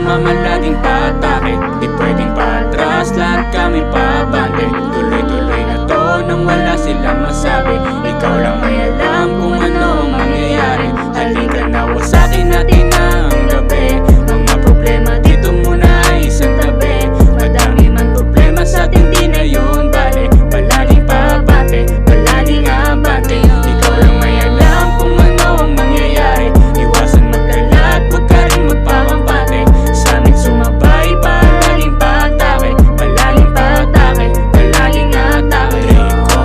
sumama laging patake, di pwedeng patras, lahat kami pabante. Tuloy-tuloy na to nang wala silang masabi. Ikaw lang may alam kung ano ang mangyayari. Halika na, wasakin natin ang gabi. Mga problema dito muna ay isang tabi. Madami man problema sa atin, di na yun bale. Palaging pabante, palaging abante. Ikaw lang may alam kung ano ang mangyayari. Iwasan magkalat, huwag ka rin magpakampante. Sa amin sumabay, palaging patake, palaging patake, palaging atake. Draco,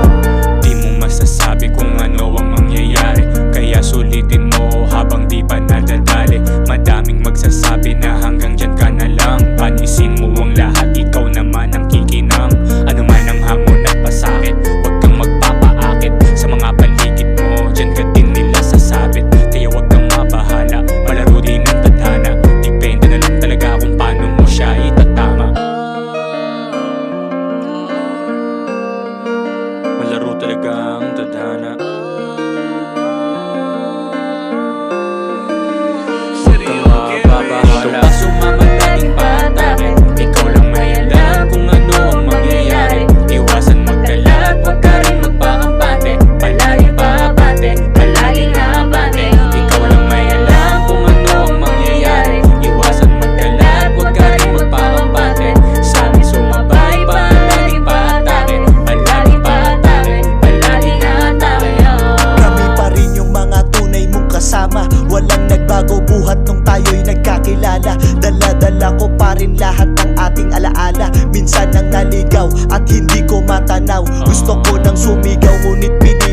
di mo masasabi kung ano ang mangyayari, kaya sulitin mo habang di pa nadadali. Madaming magsasabi na hanggang dyan ka na lang. Panisin mo ang lahat, ikaw naman ang kikinang. Ano man ang hamon at pasakit, huwag kang magpapaakit sa mga paligid mo, dyan ka din nila sasabit. Kaya huwag kang mabahala, malaro din ang tadhana. Depende na lang talaga kung paano mo siya itatama. Malaro talaga ang tadhana. Huwag kang mababahala, sumama laging patake. Ikaw lang may alam kung ano ang mangyayari. Iwasan magkalat, huwag ka rin magpakampante. Palaging pabante, palaging abante. Ikaw lang may alam kung ano ang mangyayari. Iwasan magkalat, huwag ka rin magpakampante. Sa amin sumabay, palaging patake, palaging patake, palaging atake. Kami pa rin yung mga tunay mong kasama. Walang nagbago buhat nung tayo'y nagkakilala. Dala-dala ko pa rin lahat ng ating alaala. Minsan nang naligaw at hindi ko matanaw. Gusto ko nang sumigaw ngunit pinili